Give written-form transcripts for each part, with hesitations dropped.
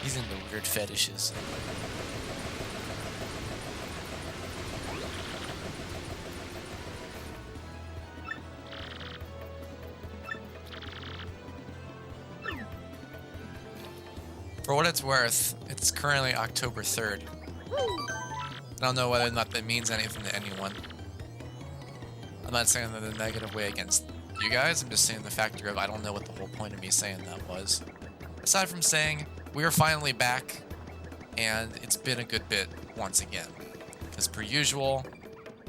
He's into weird fetishes. For what it's worth, it's currently October 3rd. I don't know whether or not that means anything to anyone. I'm not saying that in a negative way against you guys, I'm just saying the factor of I don't know what the whole point of me saying that was. Aside from saying, we are finally back, and it's been a good bit once again. As per usual,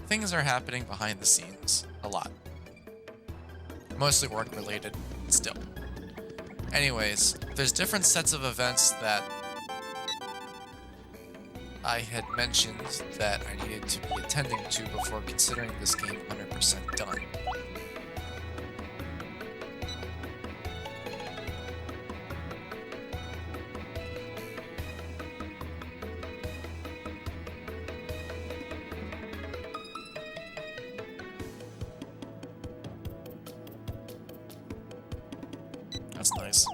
things are happening behind the scenes a lot. Mostly work related, still. Anyways, there's different sets of events that I had mentioned that I needed to be attending to before considering this game 100% done. That's nice.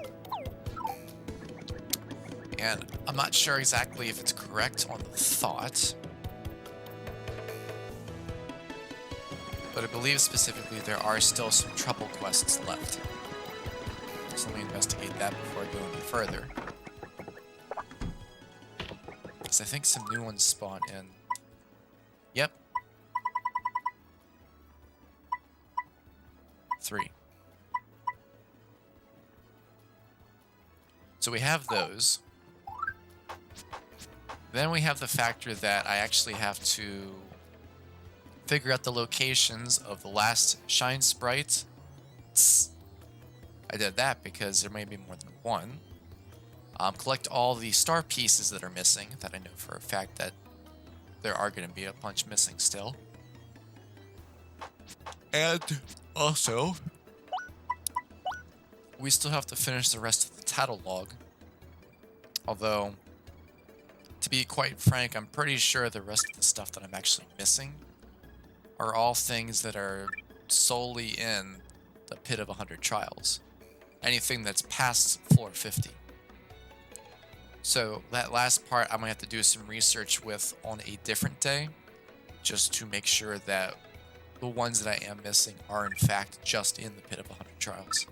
And I'm not sure exactly if it's correct on the thought, but I believe specifically there are still some trouble quests left. So let me investigate that before I go any further. Because I think some new ones spawn in. Yep. 3. So we have those. Then we have the factor that I actually have to figure out the locations of the last Shine Sprite. I did that because there may be more than one. Collect all the star pieces that are missing, that I know for a fact that there are going to be a bunch missing still. And also, we still have to finish the rest of the tattle log. Although, to be quite frank, I'm pretty sure the rest of the stuff that I'm actually missing are all things that are solely in the Pit of 100 Trials. Anything that's past floor 50. So that last part I'm going to have to do some research with on a different day, just to make sure that the ones that I am missing are in fact just in the Pit of 100 Trials.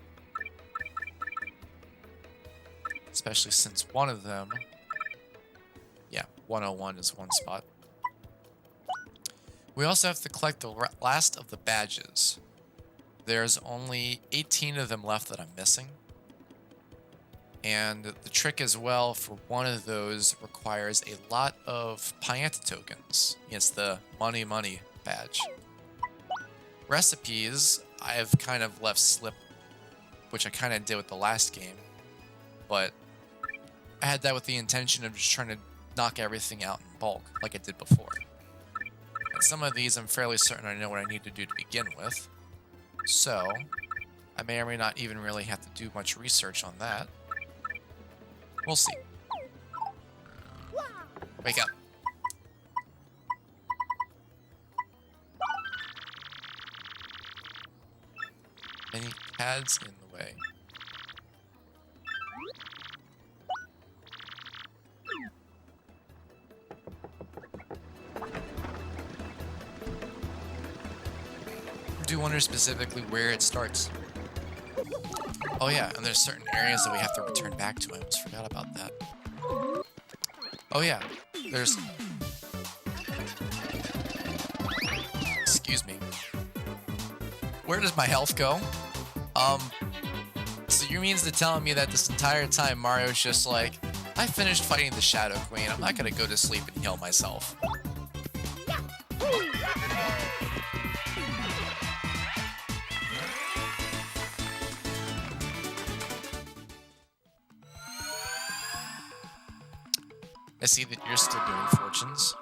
Especially since one of them, yeah, 101 is one spot. We also have to collect the last of the badges. There's only 18 of them left that I'm missing. And the trick as well for one of those requires a lot of Pianta tokens. It's the money badge. Recipes, I've kind of left slip, which I kind of did with the last game. But I had that with the intention of just trying to knock everything out in bulk, like I did before. And some of these I'm fairly certain I know what I need to do to begin with. So, I may or may not even really have to do much research on that. We'll see. Wake up. Any pads in the way? I do wonder specifically where it starts. Oh yeah, and there's certain areas that we have to return back to. I almost forgot about that. Oh yeah, there's... Excuse me. Where does my health go? So you means to telling me that this entire time Mario's just like, I finished fighting the Shadow Queen, I'm not gonna go to sleep and heal myself. I see that you're still doing fortunes.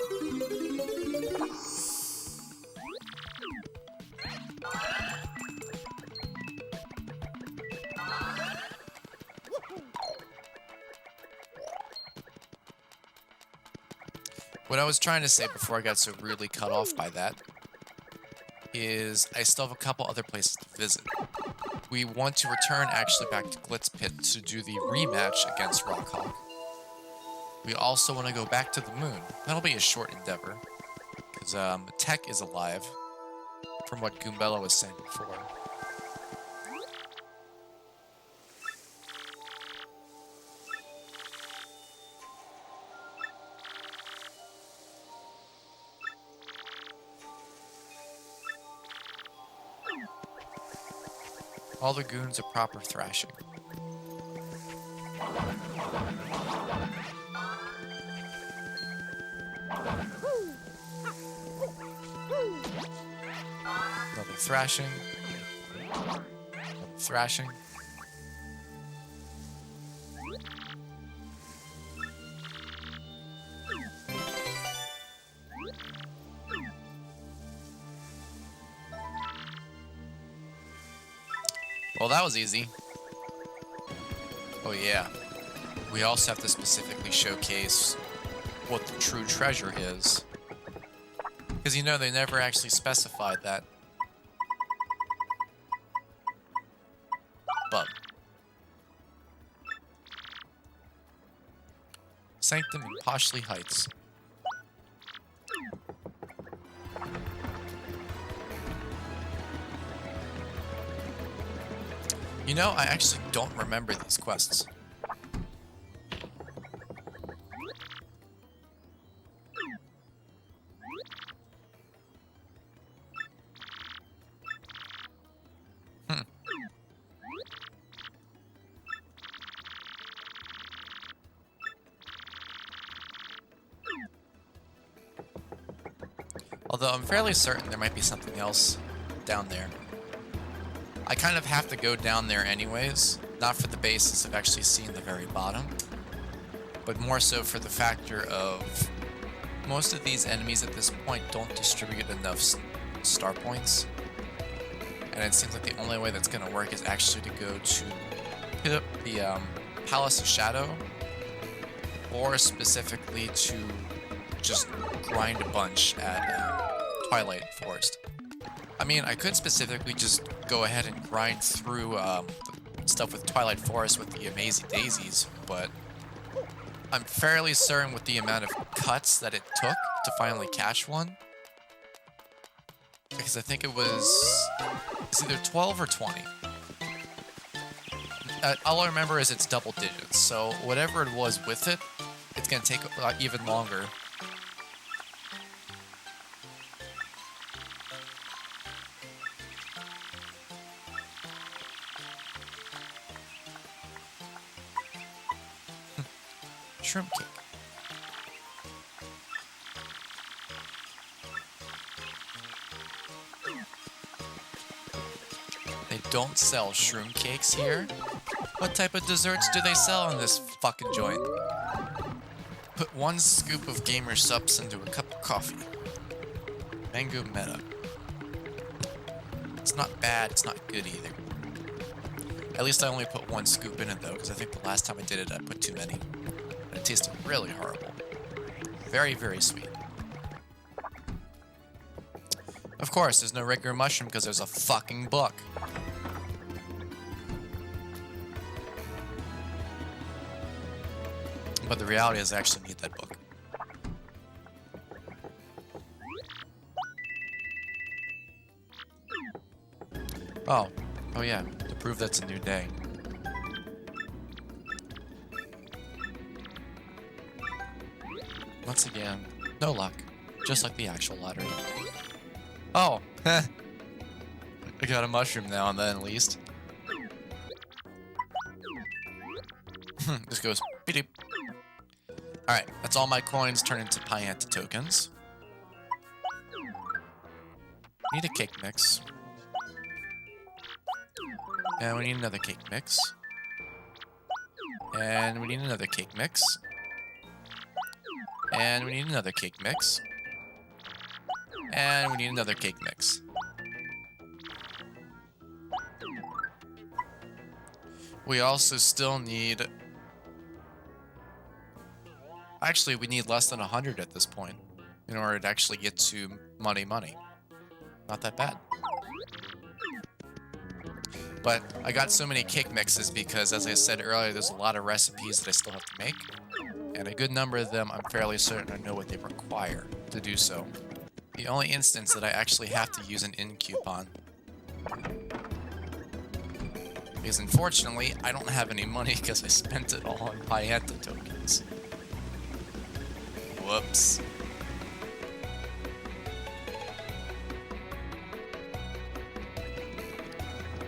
What I was trying to say before I got so rudely cut off by that is I still have a couple other places to visit. We want to return actually back to Glitz Pit to do the rematch against Rockhog. We also want to go back to the moon. That'll be a short endeavor, because Tech is alive, from what Goombella was saying before. All the goons a proper thrashing. Another thrashing. Another thrashing. Well, that was easy. Oh yeah. We also have to specifically showcase what the true treasure is. Because, you know, they never actually specified that. Bug. Sanctum and Poshley Heights. You know, I actually don't remember these quests. Although I'm fairly certain there might be something else down there. I kind of have to go down there anyways, not for the basis of actually seeing the very bottom, but more so for the factor of most of these enemies at this point don't distribute enough star points, and it seems like the only way that's going to work is actually to go to hit up the Palace of Shadow, or specifically to just grind a bunch at Twilight Forest. I mean, I could specifically just go ahead and grind through the stuff with Twilight Forest with the Amazing Daisies, but I'm fairly certain with the amount of cuts that it took to finally catch one, because I think it's either 12 or 20. All I remember is it's double digits, so whatever it was with it, it's going to take even longer. Shrimp cake. They don't sell shroom cakes here? What type of desserts do they sell in this fucking joint? Put 1 scoop of gamer subs into a cup of coffee. Mango meta. It's not bad, it's not good either. At least I only put 1 scoop in it though, because I think the last time I did it I put too many. And it tasted really horrible. Very, very sweet. Of course, there's no regular mushroom because there's a fucking book. But the reality is I actually need that book. Oh yeah, to prove that's a new day. Once again, no luck, just like the actual lottery. Oh, I got a mushroom now and then at least. This goes beep. Alright, that's all my coins turn into Pyanta tokens. Need a cake mix. And we need another cake mix. And we need another cake mix. And we need another cake mix. And we need another cake mix. We also still need... Actually, we need less than 100 at this point in order to actually get to money. Not that bad. But I got so many cake mixes because, as I said earlier, there's a lot of recipes that I still have to make. and a good number of them I'm fairly certain I know what they require to do so. The only instance that I actually have to use an in coupon. Because unfortunately, I don't have any money because I spent it all on Pianta tokens. Whoops.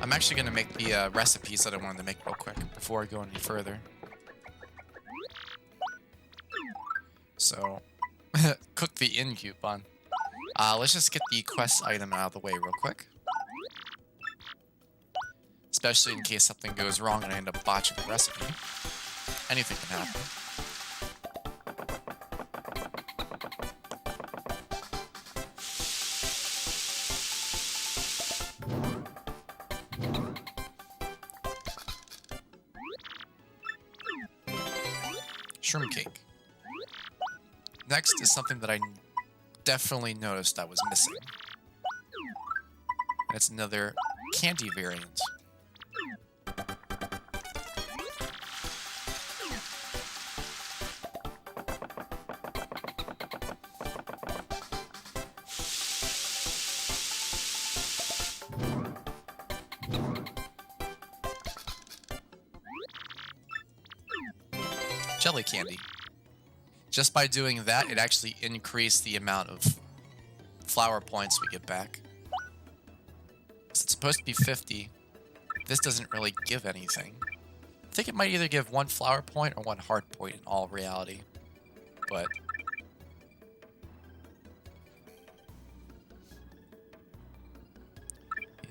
I'm actually going to make the recipes that I wanted to make real quick before I go any further. So, cook the in coupon. Let's just get the quest item out of the way real quick. Especially in case something goes wrong and I end up botching the recipe. Anything can happen. Shroom cake. Next is something that I definitely noticed I was missing. And it's another candy variant. Jelly candy. Just by doing that, it actually increased the amount of flower points we get back. It's supposed to be 50. This doesn't really give anything. I think it might either give 1 flower point or 1 heart point in all reality. But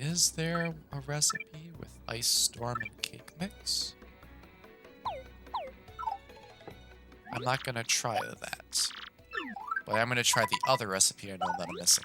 is there a recipe with ice storm and cake mix? I'm not gonna try that, but I'm gonna try the other recipe I know that I'm missing.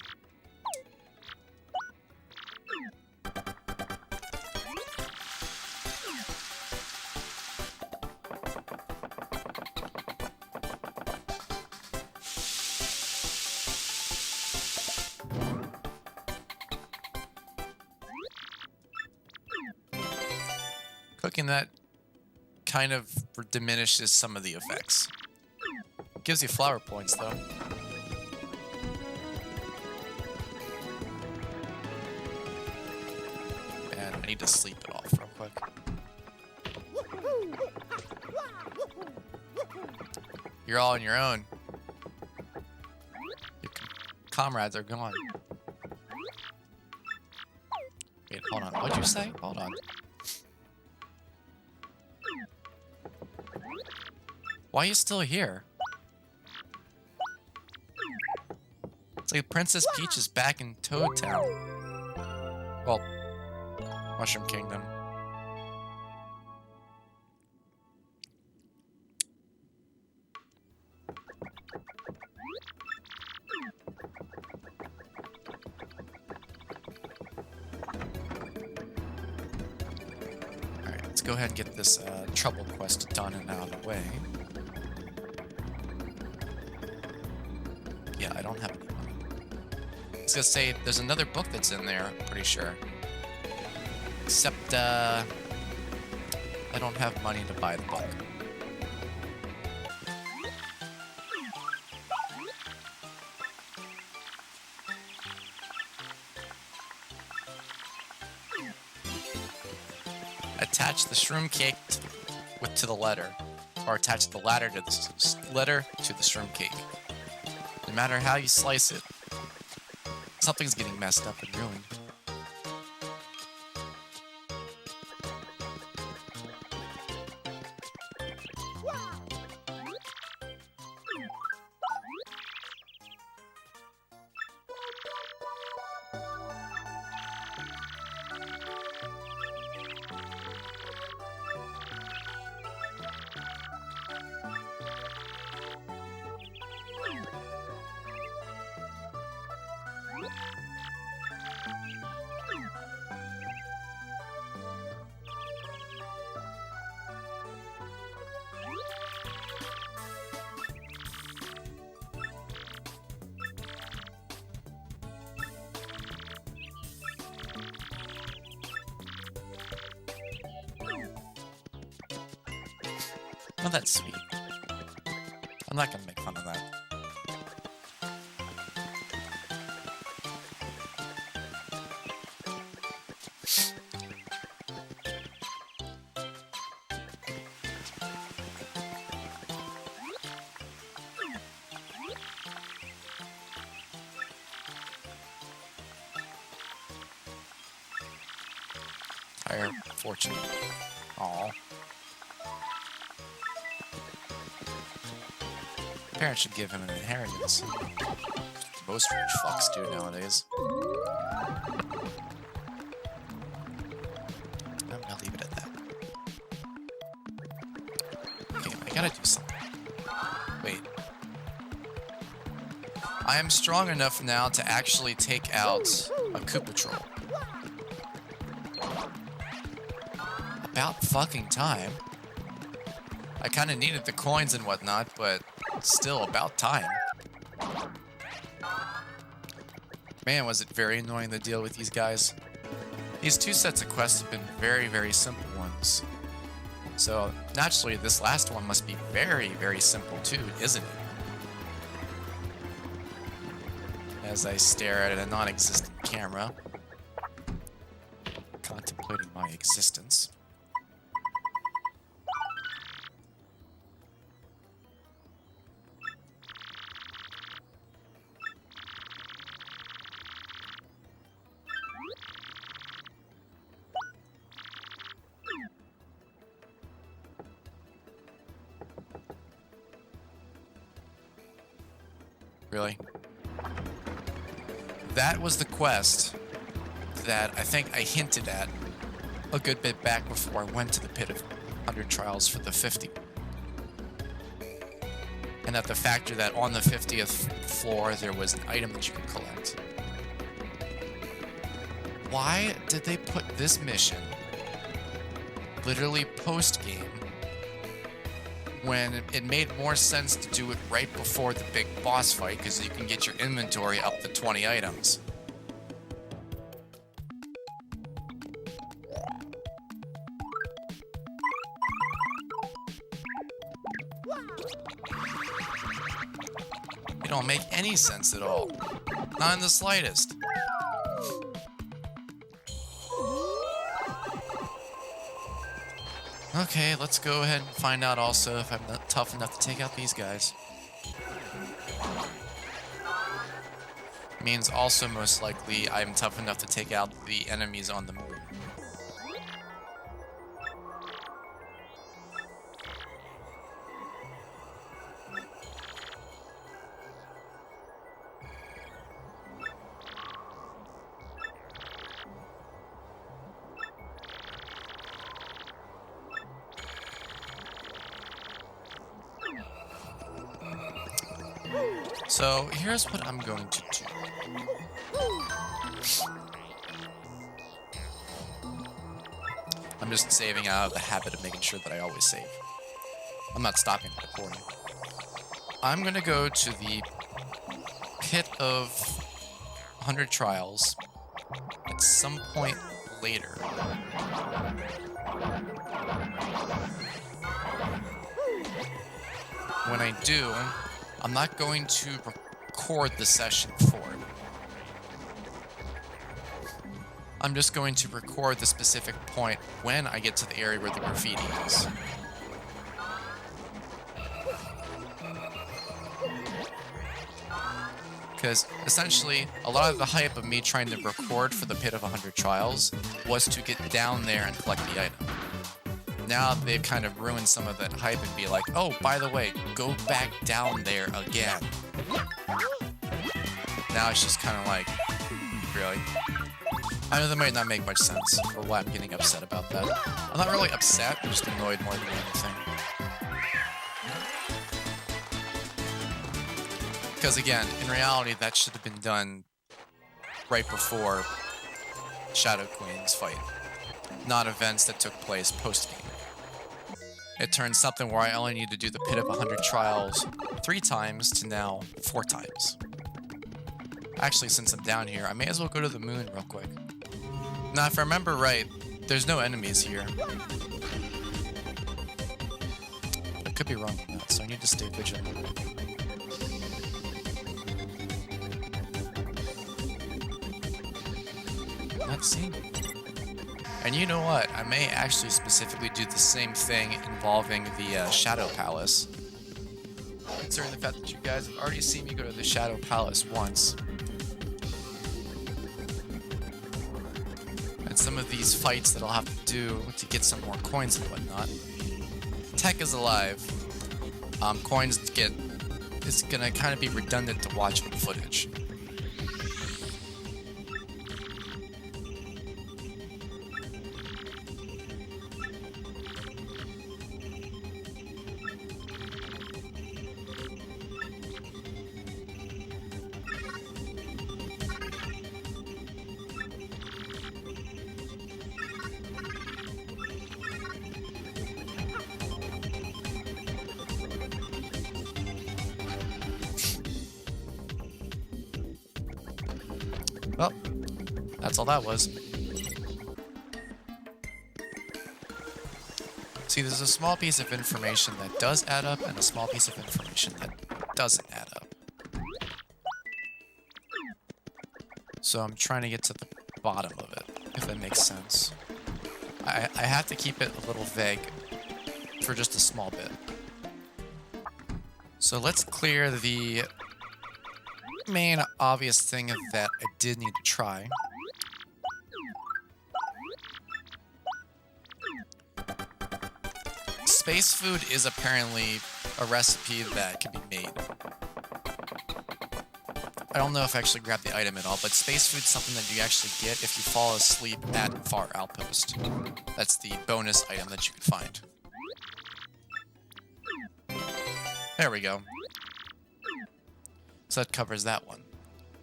Cooking that kind of diminishes some of the effects. Gives you flower points, though. And I need to sleep it off real quick. You're all on your own. Your comrades are gone. Wait, hold on. What'd you say? Hold on. Why are you still here? It's like Princess Peach is back in Toad Town. Well, Mushroom Kingdom. Alright, let's go ahead and get this trouble quest done and out of the way. Yeah, I don't have any money. I was gonna say, there's another book that's in there, I'm pretty sure. Except, I don't have money to buy the book. Attach the shroom cake to the letter, or attach the ladder to the letter to the shroom cake. No matter how you slice it, something's getting messed up and ruined. Oh, that's sweet. I'm not gonna make fun of that. Higher fortune. Aw. Parents should give him an inheritance. Most rich fucks do nowadays. I'm gonna leave it at that. Okay, I gotta do something. Wait. I am strong enough now to actually take out a Koopa Troll. About fucking time. I kinda needed the coins and whatnot, but still about time. Man, was it very annoying to deal with these guys. These two sets of quests have been very, very simple ones. So, naturally, this last one must be very, very simple too, isn't it? As I stare at a non-existent camera, contemplating my existence. Really? That was the quest that I think I hinted at a good bit back before I went to the Pit of 100 Trials for the 50. And that the factor that on the 50th floor there was an item that you could collect. Why did they put this mission literally post-game when it made more sense to do it right before the big boss fight, because you can get your inventory up to 20 items. It don't make any sense at all. Not in the slightest. Okay, let's go ahead and find out also if I'm not tough enough to take out these guys. Means also most likely I'm tough enough to take out the enemies on the moon. So here's what I'm going to do. I'm just saving out of the habit of making sure that I always save. I'm not stopping the recording. I'm gonna go to the Pit of 100 Trials at some point later. When I do, I'm not going to record the session for it. I'm just going to record the specific point when I get to the area where the graffiti is. Because essentially, a lot of the hype of me trying to record for the Pit of 100 Trials was to get down there and collect the item. Now they've kind of ruined some of that hype and be like, oh, by the way, go back down there again. Now it's just kind of like, really? I know that might not make much sense for why I'm getting upset about that. I'm not really upset, I'm just annoyed more than anything. Because again, in reality, that should have been done right before Shadow Queen's fight, not events that took place post-game. It turned something where I only need to do the Pit of 100 Trials 3 times to now 4 times. Actually, since I'm down here, I may as well go to the moon real quick. Now, if I remember right, there's no enemies here. I could be wrong on that, so I need to stay vigilant. Not seen. And you know what? I may actually specifically do the same thing involving the Shadow Palace. Considering the fact that you guys have already seen me go to the Shadow Palace once. And some of these fights that I'll have to do to get some more coins and whatnot. Tech is alive. Coins get... It's gonna kind of be redundant to watch footage. Well, that's all that was. See, there's a small piece of information that does add up and a small piece of information that doesn't add up. So I'm trying to get to the bottom of it, if that makes sense. I have to keep it a little vague for just a small bit. So let's clear the main obvious thing that I did need to try. Space food is apparently a recipe that can be made. I don't know if I actually grabbed the item at all, but space food is something that you actually get if you fall asleep at Far Outpost. That's the bonus item that you can find. There we go. So that covers that one.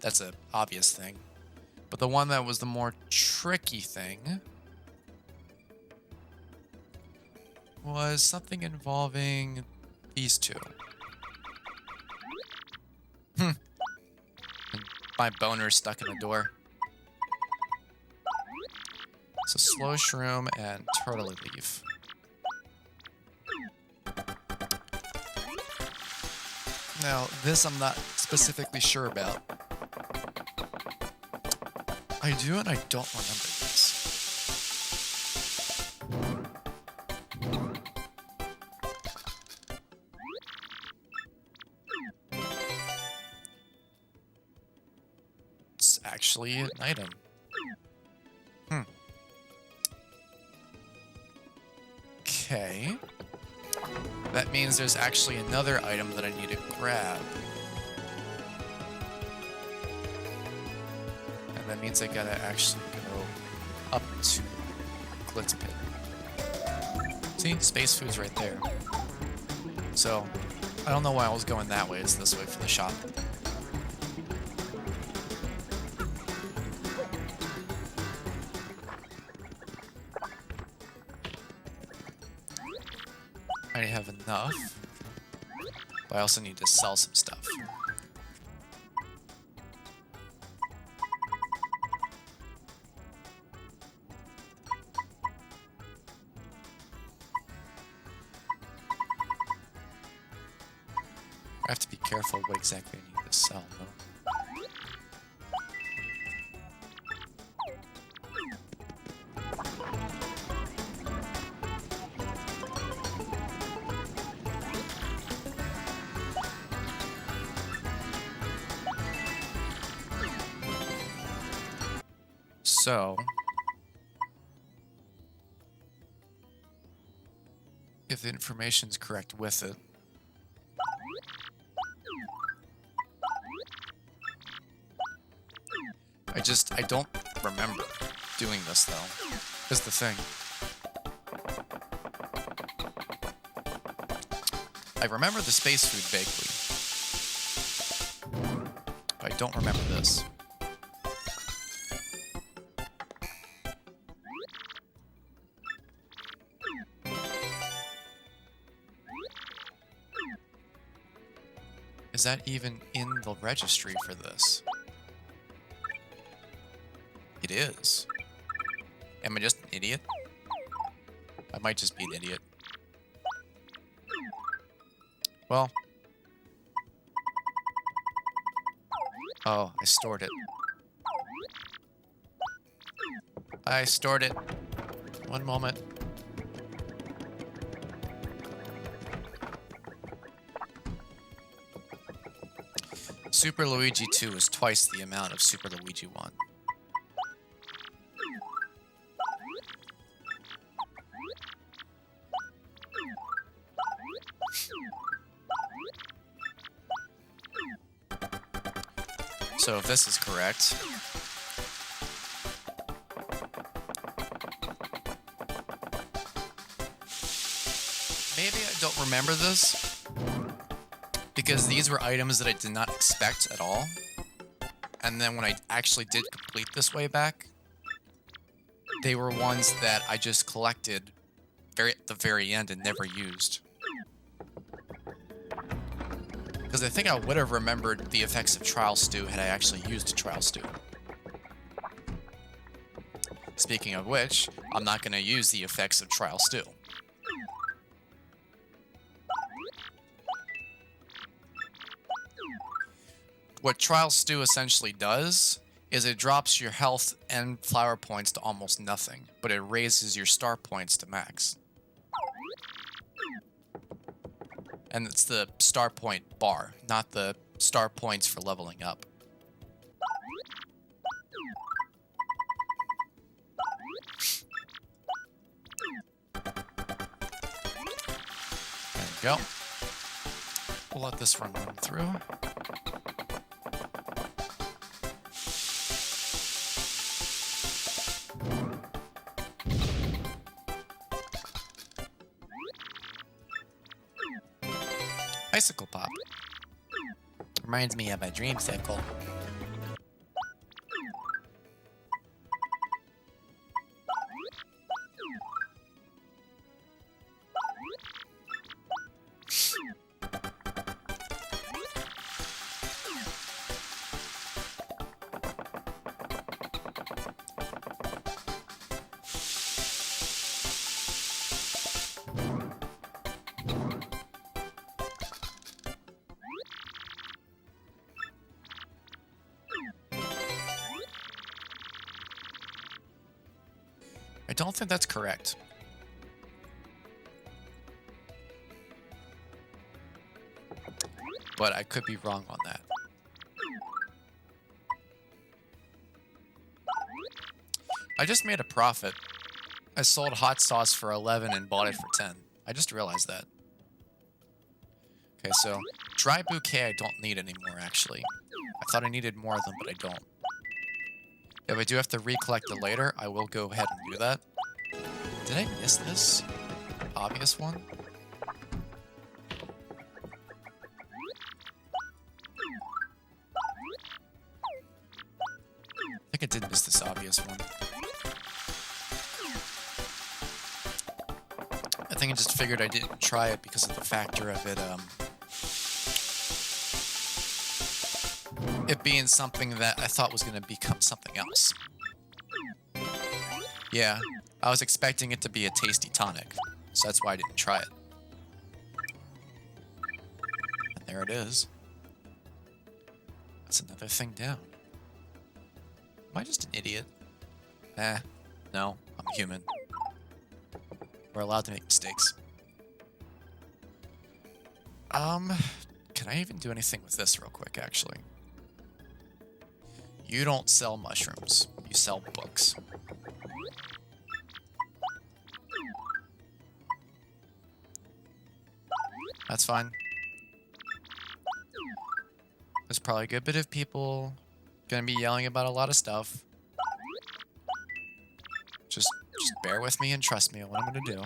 That's an obvious thing. But the one that was the more tricky thing was something involving these two. And my boner stuck in a door. So slow shroom and turtle leaf. Now, this I'm not specifically sure about. I do and I don't remember this. It's actually an item. Okay. That means there's actually another item that I need to grab. And that means I gotta actually go up to Glitz Pit. See? Space food's right there. So, I don't know why I was going that way. It's this way for the shop. I have enough, but I also need to sell some stuff. I have to be careful what exactly I need to sell, though. So, if the information's correct with it, I don't remember doing this though, is the thing. I remember the space food vaguely, but I don't remember this. Is that even in the registry for this? It is. Am I just an idiot? I might just be an idiot. Well. Oh, I stored it. I stored it. One moment. Super Luigi 2 is twice the amount of Super Luigi 1. So if this is correct, maybe I don't remember this because these were items that I did not expect at all. And then when I actually did complete this way back, they were ones that I just collected at the very end and never used. Because I think I would have remembered the effects of Trial Stew had I actually used Trial Stew. Speaking of which, I'm not going to use the effects of Trial Stew. What Trial Stew essentially does is it drops your health and flower points to almost nothing, but it raises your star points to max. And it's the star point bar, not the star points for leveling up. There we go. We'll let this run through. Icicle Pop. Reminds me of a dreamsicle. I don't think that's correct. But I could be wrong on that. I just made a profit. I sold hot sauce for 11 and bought it for 10. I just realized that. Okay, so dry bouquet I don't need anymore, actually. I thought I needed more of them, but I don't. If I do have to recollect it later, I will go ahead and do that. Did I miss this? Obvious one? I think I did miss this obvious one. I think I just figured I didn't try it because of the factor of it being something that I thought was going to become something else. Yeah, I was expecting it to be a tasty tonic, so that's why I didn't try it. And there it is. That's another thing down. Am I just an idiot? Nah, no, I'm human. We're allowed to make mistakes. Can I even do anything with this real quick, actually? You don't sell mushrooms. You sell books. That's fine. There's probably a good bit of people gonna be yelling about a lot of stuff. Just bear with me and trust me on what I'm gonna do.